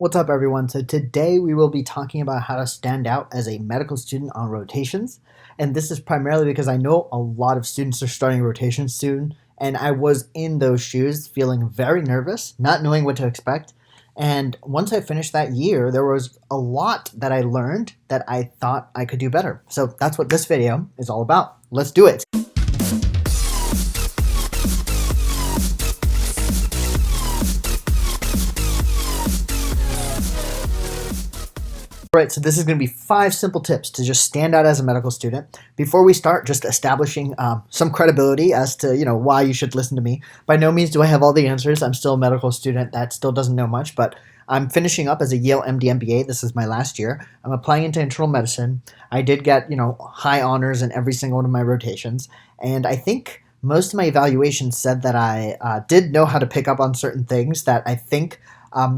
What's up, everyone? So today we will be talking about how to stand out as a medical student on rotations. And this is primarily because I know a lot of students are starting rotations soon, and I was in those shoes feeling very nervous, not knowing what to expect. And once I finished that year, there was a lot that I learned that I thought I could do better. So that's what this video is all about. Let's do it. Alright, so this is going to be 5 simple tips to just stand out as a medical student. Before we start, just establishing some credibility as to why you should listen to me. By no means do I have all the answers. I'm still a medical student that still doesn't know much, but I'm finishing up as a Yale MD-MBA. This is my last year. I'm applying into internal medicine. I did get high honors in every single one of my rotations, and I think most of my evaluations said that I did know how to pick up on certain things that I think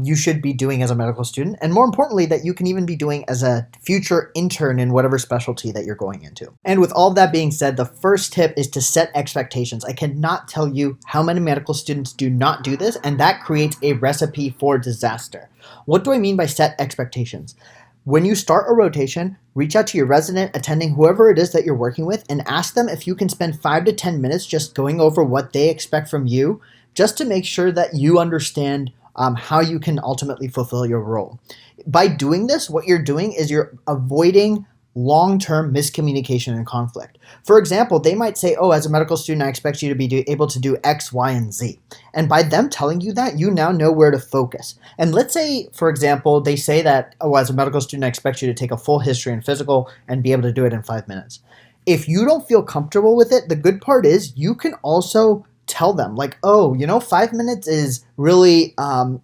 you should be doing as a medical student, and more importantly, that you can even be doing as a future intern in whatever specialty that you're going into. And with all of that being said, the first tip is to set expectations. I cannot tell you how many medical students do not do this, and that creates a recipe for disaster. What do I mean by set expectations? When you start a rotation, reach out to your resident, attending, whoever it is that you're working with, and ask them if you can spend 5 to 10 minutes just going over what they expect from you, just to make sure that you understand how you can ultimately fulfill your role. By doing this, what you're doing is you're avoiding long-term miscommunication and conflict. For example, they might say, oh, as a medical student, I expect you to be able to do X, Y, and Z. And by them telling you that, you now know where to focus. And let's say, for example, they say that, oh, as a medical student, I expect you to take a full history and physical and be able to do it in 5 minutes. If you don't feel comfortable with it, the good part is you can also tell them, like, oh, 5 minutes is really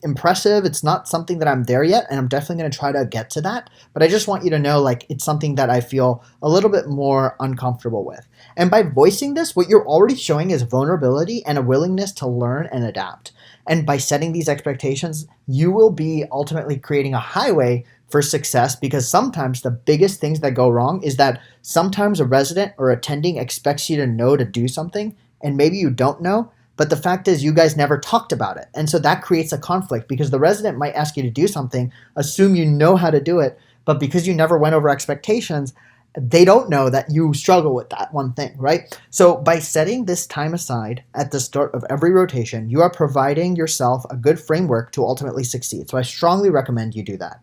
impressive. It's not something that I'm there yet, and I'm definitely going to try to get to that. But I just want you to know, like, it's something that I feel a little bit more uncomfortable with. And by voicing this, what you're already showing is vulnerability and a willingness to learn and adapt. And by setting these expectations, you will be ultimately creating a highway for success, because sometimes the biggest things that go wrong is that sometimes a resident or attending expects you to know to do something, and maybe you don't know, but the fact is you guys never talked about it. And so that creates a conflict, because the resident might ask you to do something, assume you know how to do it, but because you never went over expectations, they don't know that you struggle with that one thing, right? So by setting this time aside at the start of every rotation, you are providing yourself a good framework to ultimately succeed. So I strongly recommend you do that.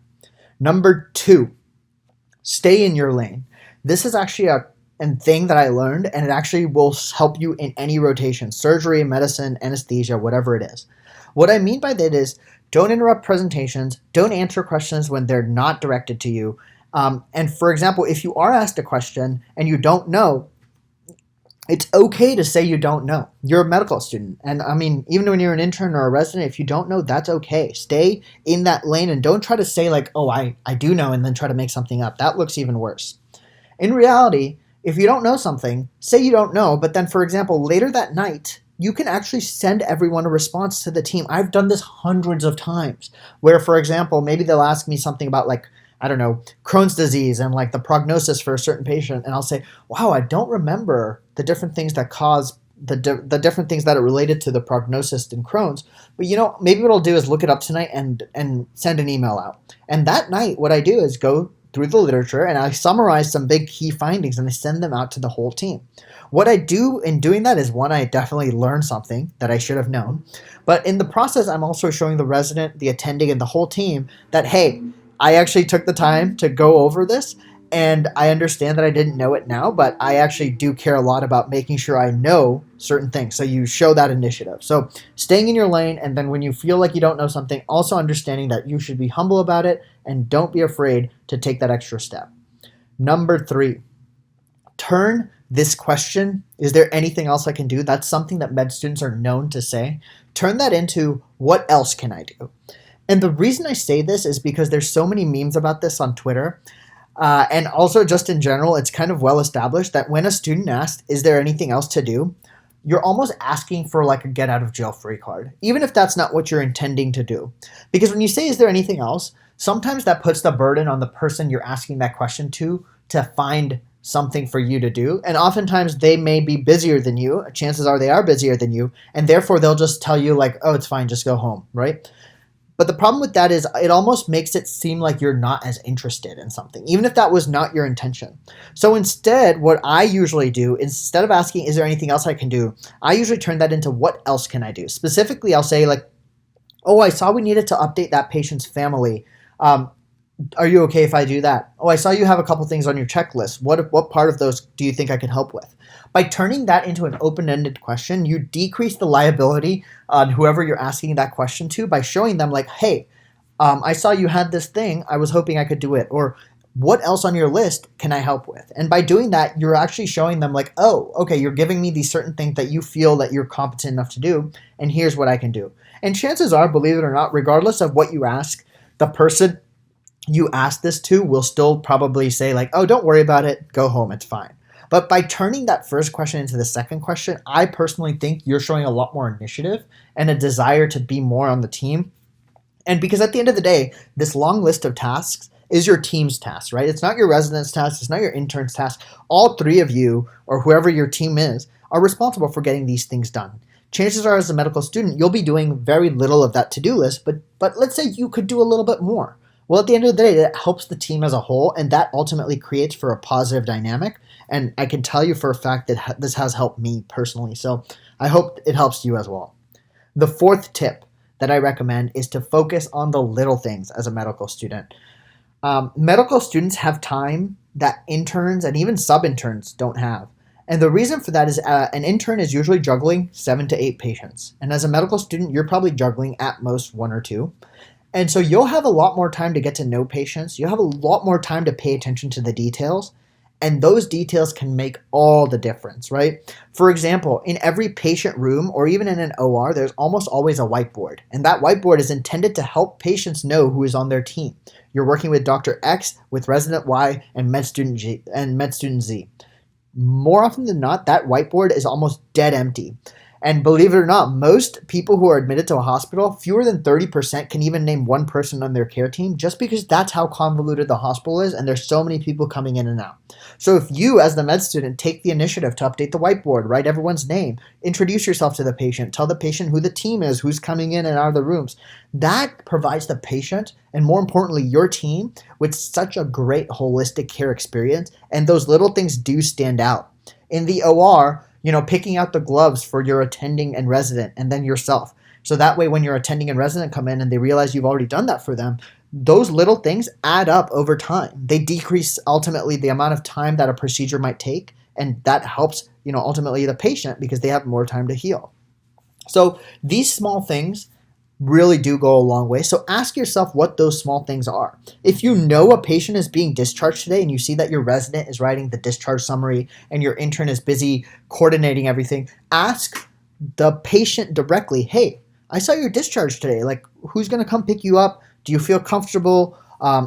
Number 2, stay in your lane. This is actually a thing that I learned, and it actually will help you in any rotation: surgery, medicine, anesthesia, whatever it is. What I mean by that is, don't interrupt presentations, don't answer questions when they're not directed to you. And for example, if you are asked a question and you don't know, it's okay to say you don't know. You're a medical student. And I mean, even when you're an intern or a resident, if you don't know, that's okay. Stay in that lane and don't try to say like, oh, I do know, and then try to make something up. That looks even worse. In reality, if you don't know something, say you don't know, but then, for example, later that night, you can actually send everyone a response to the team. I've done this hundreds of times where, for example, maybe they'll ask me something about, like, I don't know, Crohn's disease and like the prognosis for a certain patient. And I'll say, wow, I don't remember the different things that cause the different things that are related to the prognosis in Crohn's. But maybe what I'll do is look it up tonight and send an email out. And that night, what I do is go through the literature and I summarize some big key findings and I send them out to the whole team. What I do in doing that is, one, I definitely learn something that I should have known. But in the process, I'm also showing the resident, the attending, and the whole team that, hey, I actually took the time to go over this, and I understand that I didn't know it now, but I actually do care a lot about making sure I know certain things. So you show that initiative. So staying in your lane, and then when you feel like you don't know something, also understanding that you should be humble about it and don't be afraid to take that extra step. Number 3, turn this question, is there anything else I can do? That's something that med students are known to say. Turn that into, what else can I do? And the reason I say this is because there's so many memes about this on Twitter. And also just in general, it's kind of well established that when a student asks, is there anything else to do? You're almost asking for like a get out of jail free card, even if that's not what you're intending to do. Because when you say, is there anything else? Sometimes that puts the burden on the person you're asking that question to find something for you to do. And oftentimes they may be busier than you. Chances are they are busier than you. And therefore they'll just tell you like, oh, it's fine, just go home, right? But the problem with that is it almost makes it seem like you're not as interested in something, even if that was not your intention. So instead, what I usually do, instead of asking, is there anything else I can do? I usually turn that into, what else can I do? Specifically, I'll say like, oh, I saw we needed to update that patient's family. Are you okay if I do that? Oh, I saw you have a couple things on your checklist. What part of those do you think I can help with? By turning that into an open-ended question, you decrease the liability on whoever you're asking that question to by showing them like, hey, I saw you had this thing. I was hoping I could do it. Or what else on your list can I help with? And by doing that, you're actually showing them like, oh, okay, you're giving me these certain things that you feel that you're competent enough to do, and here's what I can do. And chances are, believe it or not, regardless of what you ask, the person you ask this to will still probably say like, oh, don't worry about it, go home, it's fine. But by turning that first question into the second question, I personally think you're showing a lot more initiative and a desire to be more on the team. And because at the end of the day, this long list of tasks is your team's task, right? It's not your resident's task, it's not your intern's task. All three of you, or whoever your team is, are responsible for getting these things done. Chances are, as a medical student, you'll be doing very little of that to-do list, but let's say you could do a little bit more. Well, at the end of the day, that helps the team as a whole, and that ultimately creates for a positive dynamic. And I can tell you for a fact that this has helped me personally. So I hope it helps you as well. The fourth tip that I recommend is to focus on the little things as a medical student. Medical students have time that interns and even sub-interns don't have. And the reason for that is an intern is usually juggling 7 to 8 patients. And as a medical student, you're probably juggling at most 1 or 2. And so you'll have a lot more time to get to know patients. You'll have a lot more time to pay attention to the details. And those details can make all the difference, right? For example, in every patient room or even in an OR, there's almost always a whiteboard. And that whiteboard is intended to help patients know who is on their team. You're working with Dr. X, with resident Y, and med student Z. More often than not, that whiteboard is almost dead empty. And believe it or not, most people who are admitted to a hospital, fewer than 30% can even name one person on their care team, just because that's how convoluted the hospital is and there's so many people coming in and out. So if you, as the med student, take the initiative to update the whiteboard, write everyone's name, introduce yourself to the patient, tell the patient who the team is, who's coming in and out of the rooms, that provides the patient, and more importantly, your team, with such a great holistic care experience. And those little things do stand out. In the OR, picking out the gloves for your attending and resident and then yourself. So that way, when your attending and resident come in and they realize you've already done that for them, those little things add up over time. They decrease ultimately the amount of time that a procedure might take. And that helps, ultimately the patient because they have more time to heal. So these small things really do go a long way. So ask yourself what those small things are. If you know a patient is being discharged today and you see that your resident is writing the discharge summary and your intern is busy coordinating everything, ask the patient directly, hey, I saw your discharge today. Like, who's going to come pick you up? Do you feel comfortable?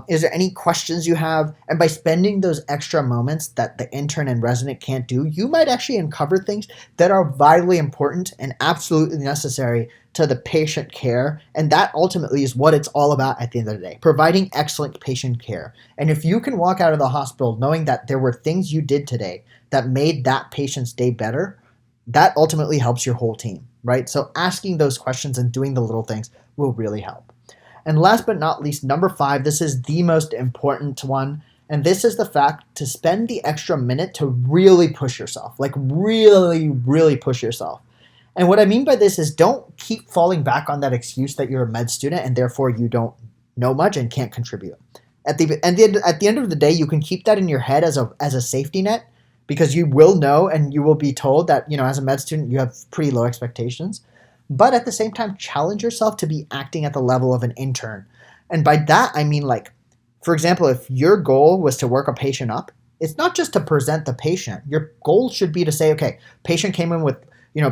Is there any questions you have? And by spending those extra moments that the intern and resident can't do, you might actually uncover things that are vitally important and absolutely necessary to the patient care. And that ultimately is what it's all about at the end of the day, providing excellent patient care. And if you can walk out of the hospital knowing that there were things you did today that made that patient's day better, that ultimately helps your whole team, right? So asking those questions and doing the little things will really help. And last but not least, number 5, this is the most important one. And this is the fact to spend the extra minute to really push yourself, like really, really push yourself. And what I mean by this is don't keep falling back on that excuse that you're a med student and therefore you don't know much and can't contribute. At the end of the day, you can keep that in your head as a safety net, because you will know and you will be told that, as a med student, you have pretty low expectations. But at the same time, challenge yourself to be acting at the level of an intern. And by that, I mean, like, for example, if your goal was to work a patient up, it's not just to present the patient. Your goal should be to say, okay, patient came in with,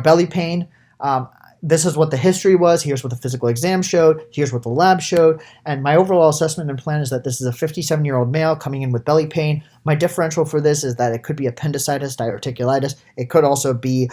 belly pain. This is what the history was. Here's what the physical exam showed. Here's what the lab showed. And my overall assessment and plan is that this is a 57-year-old male coming in with belly pain. My differential for this is that it could be appendicitis, diverticulitis. It could also be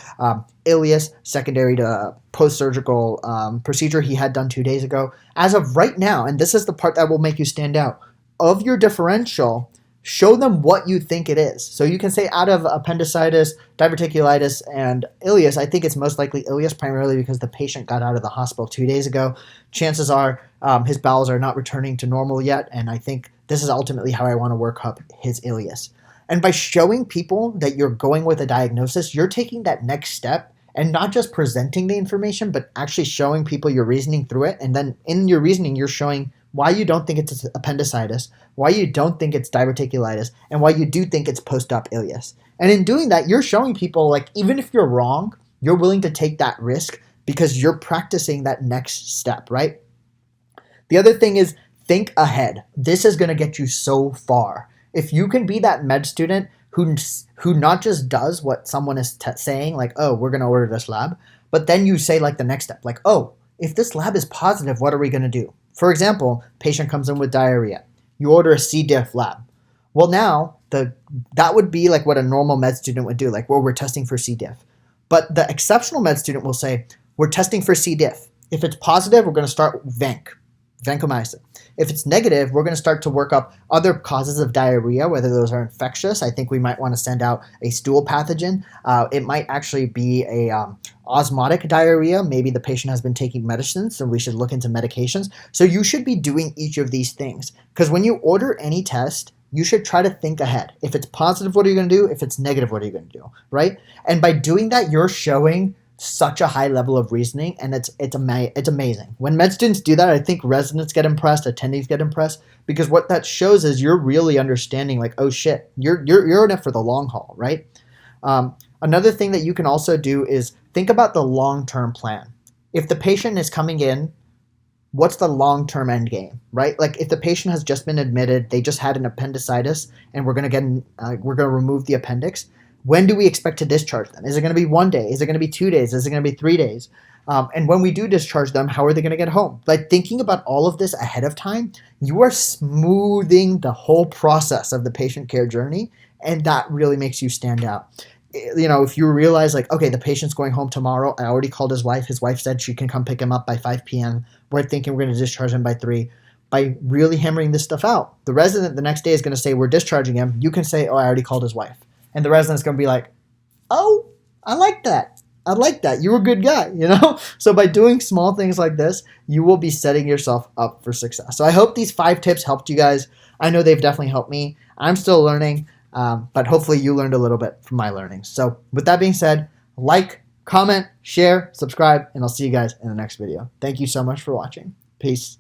ileus, secondary to post-surgical procedure he had done 2 days ago. As of right now, and this is the part that will make you stand out, of your differential, show them what you think it is. So you can say out of appendicitis, diverticulitis, and ileus, I think it's most likely ileus, primarily because the patient got out of the hospital 2 days ago. Chances are his bowels are not returning to normal yet, and I think this is ultimately how I want to work up his ileus. And by showing people that you're going with a diagnosis, you're taking that next step and not just presenting the information, but actually showing people your reasoning through it. And then in your reasoning, you're showing why you don't think it's appendicitis, why you don't think it's diverticulitis, and why you do think it's post-op ileus. And in doing that, you're showing people, like, even if you're wrong, you're willing to take that risk because you're practicing that next step, right? The other thing is think ahead. This is going to get you so far. If you can be that med student who not just does what someone is saying, like, oh, we're going to order this lab, but then you say, like, the next step, like, oh, if this lab is positive, what are we going to do? For example, patient comes in with diarrhea. You order a C. diff lab. Well, now that would be like what a normal med student would do, like, well, we're testing for C. diff. But the exceptional med student will say, we're testing for C. diff. If it's positive, we're going to start vancomycin. If it's negative, we're going to start to work up other causes of diarrhea, whether those are infectious. I think we might want to send out a stool pathogen. It might actually be a osmotic diarrhea. Maybe the patient has been taking medicines, so we should look into medications. So you should be doing each of these things, because when you order any test, you should try to think ahead. If it's positive, what are you going to do? If it's negative, what are you going to do, right? And by doing that, you're showing such a high level of reasoning, and it's amazing. When med students do that, I think residents get impressed, attendees get impressed, because what that shows is you're really understanding, like, oh shit, you're in it for the long haul, right? Another thing that you can also do is think about the long-term plan. If the patient is coming in, what's the long-term end game, right? Like, if the patient has just been admitted, they just had an appendicitis, and we're going to remove the appendix. When do we expect to discharge them? Is it going to be 1 day? Is it going to be 2 days? Is it going to be 3 days? And when we do discharge them, how are they going to get home? Like, thinking about all of this ahead of time, you are smoothing the whole process of the patient care journey, and that really makes you stand out. You know, if you realize, like, okay, the patient's going home tomorrow. I already called his wife. His wife said she can come pick him up by 5 p.m. We're thinking we're going to discharge him by 3. By really hammering this stuff out, the resident the next day is going to say, we're discharging him. You can say, oh, I already called his wife. And the resident's going to be like, oh, I like that. I like that. You're a good guy, you know? So by doing small things like this, you will be setting yourself up for success. So I hope these 5 tips helped you guys. I know they've definitely helped me. I'm still learning, but hopefully you learned a little bit from my learning. So with that being said, like, comment, share, subscribe, and I'll see you guys in the next video. Thank you so much for watching. Peace.